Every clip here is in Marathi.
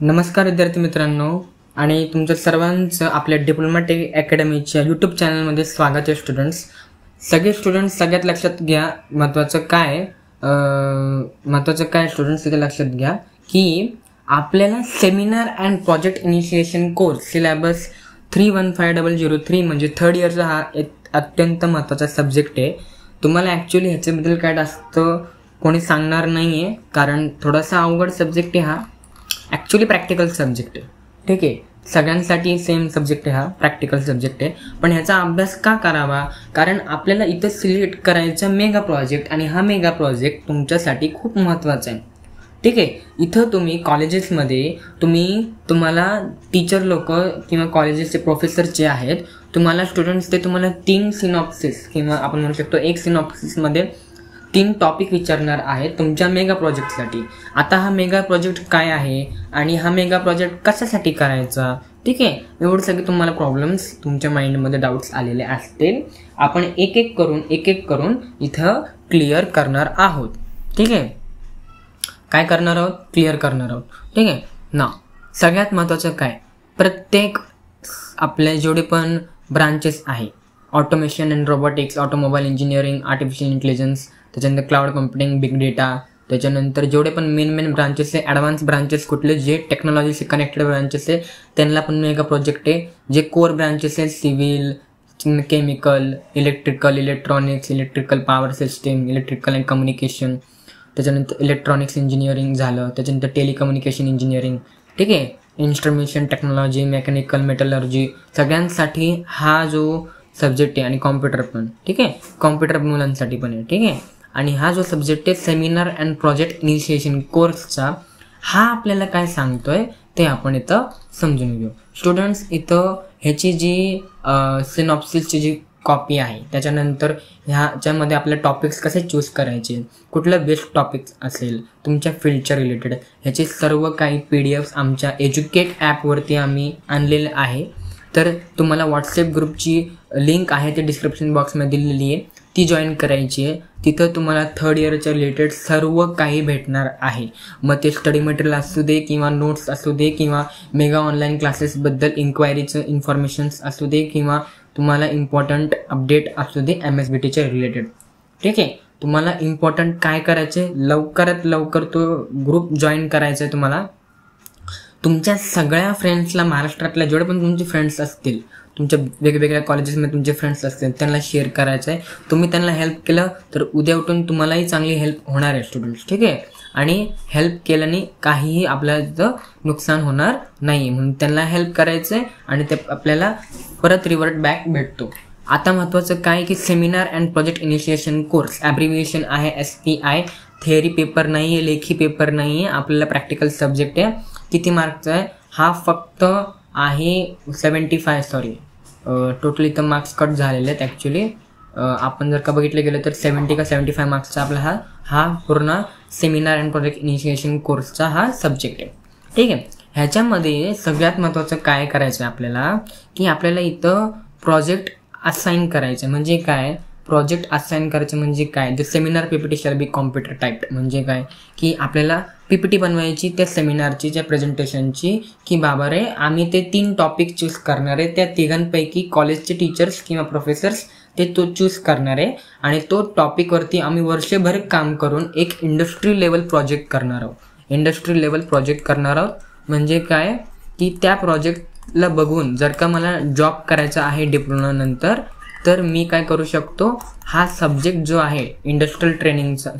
नमस्कार विद्यार्थी मित्रांनो आणि तुमचं सर्वांचं आपल्या डिप्लोमा टेक अकॅडमीच्या यूट्यूब चॅनलमध्ये स्वागत आहे. सगळे स्टुडंट्स सगळ्यात लक्षात घ्या, महत्त्वाचं काय स्टुडंट्स तिथे लक्षात घ्या की आपल्याला seminar and project initiation course syllabus 315003 म्हणजे थर्ड इयरचा हा एक अत्यंत महत्त्वाचा सब्जेक्ट आहे. तुम्हाला ॲक्च्युली ह्याच्याबद्दल काय जास्त कोणी सांगणार नाही आहे, कारण थोडासा अवघड सब्जेक्ट आहे हा. ॲक्च्युली प्रॅक्टिकल सब्जेक्ट आहे, ठीक आहे. सगळ्यांसाठी सेम सब्जेक्ट आहे हा, प्रॅक्टिकल सब्जेक्ट आहे. पण ह्याचा अभ्यास का करावा? कारण आपल्याला इथं सिलेक्ट करायचा मेगा प्रोजेक्ट, आणि हा मेगा प्रोजेक्ट तुमच्यासाठी खूप महत्त्वाचा आहे, ठीक आहे. इथं तुम्ही कॉलेजेसमध्ये तुम्हाला टीचर लोक किंवा कॉलेजेसचे प्रोफेसर जे आहेत, तुम्हाला स्टुडंट्स ते तुम्हाला 3 सिनॉप्सिस किंवा आपण म्हणू शकतो 1 सिनॉप्सिसमध्ये 3 टॉपिक विचारणार आहेत तुमच्या मेगा प्रोजेक्टसाठी. आता हा मेगा प्रोजेक्ट काय आहे आणि हा मेगा प्रोजेक्ट कशासाठी करायचा, ठीक आहे. एवढं सगळे तुम्हाला प्रॉब्लेम्स तुमच्या माइंडमध्ये डाऊट्स आलेले असतील. आपण एक एक करून इथं क्लिअर करणार आहोत, ठीक आहे. काय करणार आहोत? क्लिअर करणार आहोत, ठीक आहे ना. सगळ्यात महत्त्वाचं काय, प्रत्येक आपल्या जेवढे पण ब्रांचेस आहे, automation and robotics, automobile engineering, artificial intelligence, त्याच्यानंतर क्लाउड कम्प्युटिंग, बिग डेटा, त्याच्यानंतर जेवढे पण मेन ब्रांचेस आहे, ॲडव्हान्स ब्रांचेस कुठले जे टेक्नॉलॉजीशी कनेक्टेड ब्रांचेस आहे त्यांना पण मेगा प्रोजेक्ट आहे. जे कोर ब्रांचेस आहेत, civil, chemical, electrical, electrical power system, electrical and communication, त्याच्यानंतर इलेक्ट्रॉनिक्स इंजिनिअरिंग झालं, त्याच्यानंतर टेलिकम्युनिकेशन इंजिनिअरिंग, ठीक आहे. इन्स्ट्रुमेंटेशन टेक्नॉलॉजी, मेकॅनिकल, मेटलर्जी, सगळ्यांसाठी हा जो सब्जेक्ट आहे. आणि कॉम्प्युटर पण, ठीक आहे, कॉम्प्युटर मुलांसाठी पण आहे, ठीक आहे. आणि हा जो सब्जेक्ट आहे सेमिनार अँड प्रोजेक्ट इनिशिएशन कोर्सचा, हा आपल्याला काय सांगतोय ते आपण इथं समजून घेऊ. स्टुडंट्स, इथं ह्याची जी सिनॉप्सिसची जी कॉपी आहे, त्याच्यानंतर ह्याच्यामध्ये आपले टॉपिक्स कसे चूज करायचे, कुठलं बेस्ट टॉपिक्स असेल तुमच्या फील्डच्या रिलेटेड, ह्याचे सर्व काही PDF आमच्या एज्युकेट ॲपवरती आम्ही आणलेलं आहे. तर तुम्हाला व्हॉट्सॲप ग्रुपची लिंक आहे, ते डिस्क्रिप्शन बॉक्समध्ये दिलेली आहे, ती जॉईन करायची आहे. तिथं तुम्हाला थर्ड इयरच्या रिलेटेड सर्व काही भेटणार आहे. मग ते स्टडी मटेरियल असू दे किंवा नोट्स असू दे किंवा मेगा ऑनलाईन क्लासेसबद्दल इन्क्वायरीचं इन्फॉर्मेशन्स असू दे किंवा तुम्हाला इम्पॉर्टंट अपडेट असू दे MSBTच्या रिलेटेड, ठीक आहे. तुम्हाला इम्पॉर्टंट काय करायचे, लवकरात लवकर तो ग्रुप जॉईन करायचा आहे. तुम्हाला तुमच्या सगळ्या फ्रेंड्सला, महाराष्ट्रातल्या जेवढे पण तुमचे फ्रेंड्स असतील, तुमच्या वेगवेगळ्या कॉलेजेसमध्ये तुमचे फ्रेंड्स असतील, त्यांना शेअर करायचं आहे. तुम्ही त्यांना हेल्प केलं तर उद्या उठून तुम्हालाही चांगली हेल्प होणार आहे स्टुडंट्स, ठीक आहे. आणि हेल्प केल्याने काहीही आपल्याला नुकसान होणार नाही, म्हणून त्यांना हेल्प करायचं आहे आणि ते आपल्याला परत रिव्हर्ट बॅक भेटतो. आता महत्त्वाचं काय की seminar and project initiation course, abbreviation आहे SPI. थेअरी पेपर नाही आहे, लेखी पेपर नाही आहे, आपल्याला प्रॅक्टिकल सब्जेक्ट आहे. किती मार्कचा आहे हा? फक्त आहे 75, टोटली तर मार्क्स कट झालेले आहेत ॲक्च्युली. आपण जर का बघितलं गेलं तर 70 का 75 मार्क्सचा आपला हा पूर्ण सेमिनार अँड प्रोजेक्ट इनिशिएशन कोर्सचा हा सब्जेक्ट आहे, ठीक आहे. ह्याच्यामध्ये सगळ्यात महत्त्वाचं काय करायचं आहे आपल्याला की आपल्याला इथं प्रोजेक्ट असाईन करायचं. म्हणजे काय प्रोजेक्ट असाईन करायचं म्हणजे काय, the seminar PPT shall be computer typed. म्हणजे काय की आपल्याला PPT बनवायची त्या सेमिनारची, त्या प्रेझेंटेशनची, की बाबा रे आम्ही ते 3 टॉपिक चूज करणार आहे. त्या तिघांपैकी कॉलेजचे टीचर्स किंवा प्रोफेसर्स ते तो चूज करणार आहे आणि तो टॉपिकवरती आम्ही वर्षभर काम करून एक इंडस्ट्री लेवल प्रोजेक्ट करणार आहोत. इंडस्ट्री लेवल प्रोजेक्ट करणार आहोत म्हणजे काय की त्या प्रोजेक्टला बघून जर का मला जॉब करायचा आहे डिप्लोमा नंतर, तर मी काय करू शकतो, हा सब्जेक्ट जो आहे इंडस्ट्रियल ट्रेनिंगचा,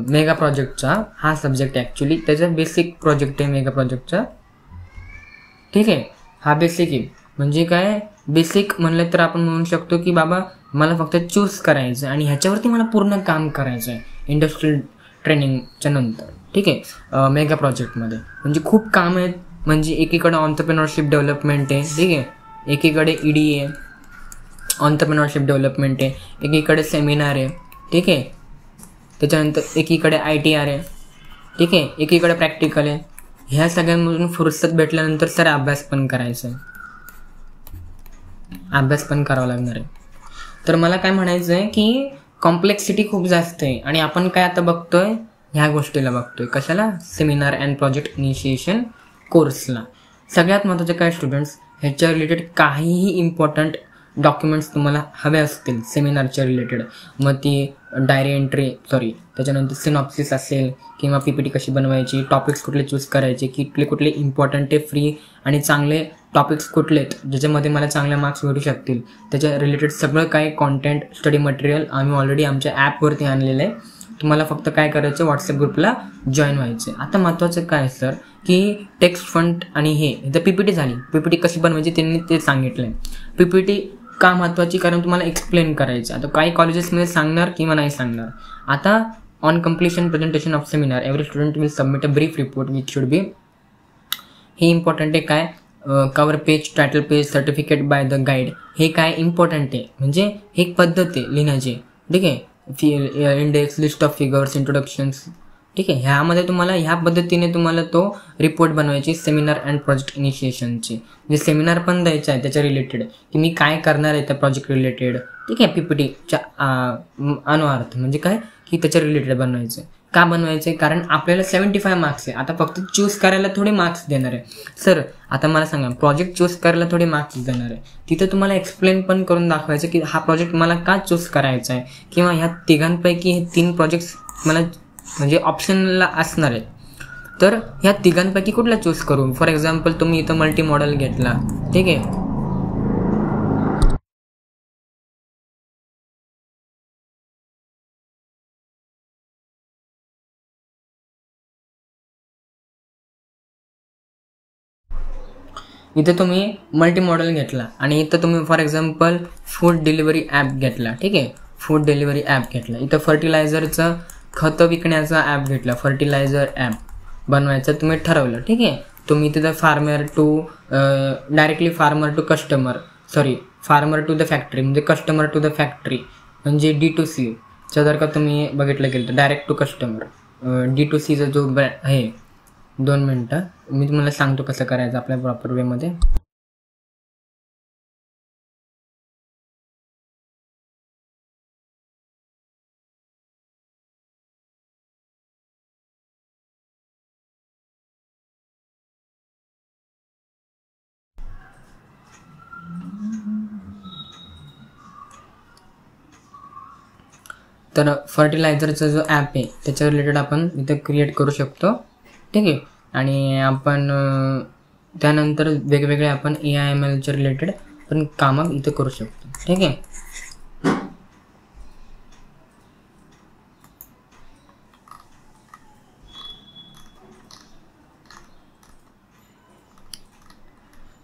मेगा प्रोजेक्टचा हा सब्जेक्ट ॲक्च्युली त्याचा बेसिक प्रोजेक्ट आहे मेगा प्रोजेक्टचा, ठीक आहे. हा बेसिक आहे. म्हणजे काय बेसिक म्हणलं तर आपण म्हणू शकतो की बाबा मला फक्त चूज करायचं आणि ह्याच्यावरती मला पूर्ण काम करायचं आहे इंडस्ट्रियल ट्रेनिंगच्या नंतर, ठीक आहे. मेगा प्रोजेक्टमध्ये म्हणजे खूप काम आहेत. म्हणजे एकीकडे ऑन्टरप्रेन्योरशिप डेव्हलपमेंट आहे, ठीक आहे, एकीकडे EDA ऑन्टरप्रेन्योरशिप डेव्हलपमेंट आहे, एकीकडे सेमिनार आहे, ठीक आहे, त्याच्यानंतर एकीकडे ITR आहे, ठीक आहे, एकीकडे प्रॅक्टिकल आहे. ह्या सगळ्यांमधून फुरसत भेटल्यानंतर सर अभ्यास पण करायचा आहे, अभ्यास पण करावा लागणार आहे. तर मला काय म्हणायचं आहे की कॉम्प्लेक्सिटी खूप जास्त आहे आणि आपण काय आता बघतोय ह्या गोष्टीला बघतोय. कशाला? सेमिनार अँड प्रोजेक्ट इनिशिएशन कोर्सला. सगळ्यात महत्त्वाचं काय स्टुडंट्स, ह्याच्या रिलेटेड काहीही इम्पॉर्टंट डॉक्युमेंट्स तुम्हाला हवे असतील सेमिनारच्या रिलेटेड, मग ती डायरी एंट्री त्याच्यानंतर सिनॉप्सिस असेल किंवा PPT कशी बनवायची, टॉपिक्स कुठले चूज करायचे, कुठले कुठले इम्पॉर्टंट आहे फ्री आणि चांगले टॉपिक्स कुठले आहेत ज्याच्यामध्ये मला चांगले मार्क्स भेटू शकतील, त्याच्या रिलेटेड सगळं काही कॉन्टेंट स्टडी मटेरियल आम्ही ऑलरेडी आमच्या ॲपवरती आणलेलं आहे. तुम्हाला फक्त काय करायचं, व्हॉट्सअप ग्रुपला जॉईन व्हायचं. आता महत्त्वाचं काय सर की टेक्स्ट फंट आणि हे इथं PPT झाली. PPT कशी बनवायची त्यांनी ते सांगितलं आहे. PPT का महत्त्वाची? कारण तुम्हाला एक्सप्लेन करायचं. आता काही कॉलेजेसमध्ये सांगणार किंवा नाही सांगणार. आता on completion presentation of seminar every student will submit a brief report which should be, हे इम्पॉर्टंट आहे. काय? Cover page, title page, certificate by the guide, हे काय इम्पॉर्टंट आहे. म्हणजे हे एक पद्धत आहे लिहिण्याची. ठीक आहे. Index, list of figures, introductions. ठीक आहे. ह्यामध्ये तुम्हाला ह्या पद्धतीने तुम्हाला तो रिपोर्ट बनवायची सेमिनार अँड प्रोजेक्ट इनिशिएशनची. म्हणजे सेमिनार पण द्यायचा आहे त्याच्या रिलेटेड की मी काय करणार आहे त्या प्रोजेक्ट रिलेटेड. ठीक आहे. PPTच्या अनुवार्थ म्हणजे काय की त्याच्या रिलेटेड बनवायचं. का बनवायचं आहे? कारण आपल्याला 75 मार्क्स आहे. आता फक्त चूज करायला थोडे मार्क्स देणार आहे सर. आता मला सांगा, प्रोजेक्ट चूज करायला थोडे मार्क्स देणार आहे. तिथं तुम्हाला एक्सप्लेन पण करून दाखवायचं की हा प्रोजेक्ट मला का चूज करायचा आहे किंवा ह्या तिघांपैकी हे 3 प्रोजेक्ट्स मला म्हणजे ऑप्शनला असणार आहेत. तर ह्या तिघांपैकी कुठला चूज करू? फॉर एक्झाम्पल तुम्ही इथं मल्टी मॉडेल घेतला. ठीक आहे. इथे तुम्ही मल्टी मॉडेल घेतला आणि इथं तुम्ही for example food delivery app घेतला. ठीक आहे. फूड डिलिव्हरी ॲप घेतला. इथं फर्टिलायझरचं खतं विकण्याचा ॲप घेतला. फर्टिलायझर ॲप बनवायचं तुम्ही ठरवलं. ठीक आहे. तुम्ही तिथं फार्मर टू द फॅक्टरी म्हणजे कस्टमर टू द फॅक्टरी म्हणजे D2C चा जर का तुम्ही बघितलं गेलं तर डायरेक्ट टू कस्टमर, D2Cचा जो आहे. 2 मिनटं मी तुम्हाला सांगतो कसं करायचं आपल्या प्रॉपर वेमध्ये. तर फर्टिलायझरचा जो ॲप आहे त्याच्या रिलेटेड आपण इथं क्रिएट करू शकतो. ठीक आहे. आणि आपण त्यानंतर वेगवेगळे आपण AIMLच्या रिलेटेड पण कामं इथं करू शकतो. ठीक आहे.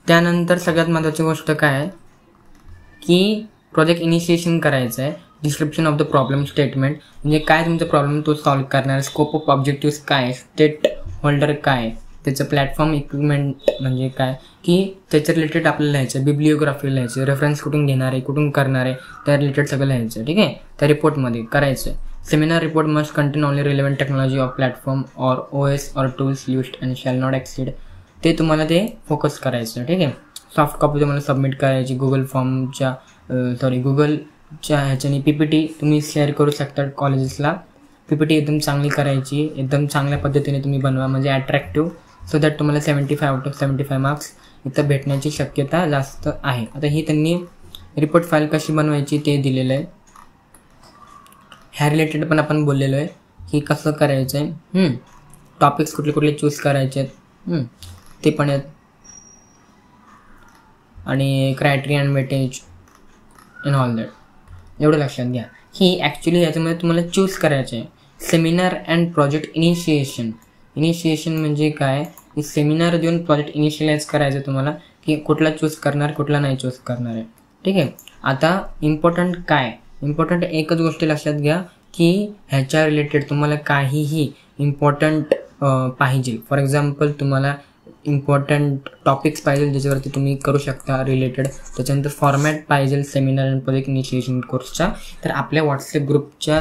त्यानंतर सगळ्यात महत्त्वाची गोष्ट काय आहे की प्रोजेक्ट इनिशिएशन करायचं आहे. Description of the problem statement म्हणजे काय तुमचा प्रॉब्लेम तो सॉल्व्ह करणार. स्कोप ऑफ ऑब्जेक्टिव्स काय, स्टेट होल्डर काय, त्याचं प्लॅटफॉर्म इक्विपमेंट म्हणजे काय की त्याच्या रिलेटेड आपल्याला लिहायचं. बिब्लिओग्राफी लिहायचं, रेफरन्स कुठून घेणार आहे, कुठून करणार आहे, त्या रिलेटेड सगळं लिहायचं. ठीक आहे. त्या रिपोर्टमध्ये करायचं. Seminar report must content only relevant technology of platform or OS or tools used and shall not exceed. ते तुम्हाला ते फोकस करायचं. ठीक आहे. सॉफ्ट कॉपी तुम्हाला सबमिट करायची गुगलच्या ह्याच्याने. PPT तुम्ही शेअर करू शकता कॉलेजेसला. PPT एकदम चांगली करायची, एकदम चांगल्या पद्धतीने तुम्ही बनवा म्हणजे अट्रॅक्टिव्ह, सो दॅट तुम्हाला 75 आउट ऑफ 75 मार्क्स इथं भेटण्याची शक्यता जास्त आहे. आता ही त्यांनी रिपोर्ट फाईल कशी बनवायची ते दिलेलं आहे. ह्या रिलेटेड पण आपण बोललेलो आहे की कसं करायचं आहे. टॉपिक्स कुठले कुठले चूज करायचे आहेत ते पण आहेत. आणि criteria and weightage and all that एवढं लक्षात घ्या की ॲक्च्युली याच्यामध्ये तुम्हाला चूज करायचं आहे seminar and project initiation. Initiation म्हणजे काय की सेमिनार देऊन प्रोजेक्ट इनिशियलाइज करायचं तुम्हाला की कुठला चूज करणार कुठला नाही चूज करणार आहे. ठीक आहे. आता इम्पॉर्टंट काय, इम्पॉर्टंट एकच गोष्ट लक्षात घ्या की ह्याच्या रिलेटेड तुम्हाला काहीही इम्पॉर्टंट पाहिजे. फॉर एक्झाम्पल तुम्हाला इम्पॉर्टंट टॉपिक्स पाहिजे ज्याच्यावरती तुम्ही करू शकता रिलेटेड. त्याच्यानंतर फॉर्मॅट पाहिजे सेमिनार अँड प्रोजेक्ट इनिशिएशन कोर्सचा. तर आपल्या व्हॉट्सअप ग्रुपच्या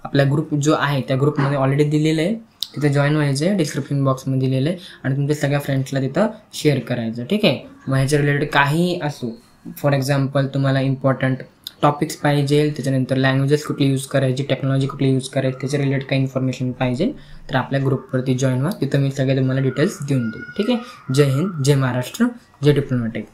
आपला ग्रुप जो आहे त्या ग्रुपमध्ये ऑलरेडी दिलेलं आहे. तिथे जॉईन व्हायचं आहे, डिस्क्रिप्शन बॉक्समध्ये दिलेलं आहे आणि तुमच्या सगळ्या फ्रेंड्सला तिथं शेअर करायचं. ठीक आहे. मग ह्याच्या रिलेटेड काहीही असो, फॉर एक्झाम्पल तुम्हाला इम्पॉर्टंट टॉपिक्स पाहिजे, त्याच्यानंतर लँग्वेजेस कुठली यूज करायची, टेक्नॉलॉजी कुठली यूज करायची, त्याच्या रिलेटेड काही इन्फॉर्मेशन पाहिजे तर आपल्या ग्रुपवरती जॉईन व्हा. तिथं मी सगळे तुम्हाला डिटेल्स देऊन देईल. ठीक आहे. जय हिंद, जय महाराष्ट्र, जय डिप्लोमॅटिक.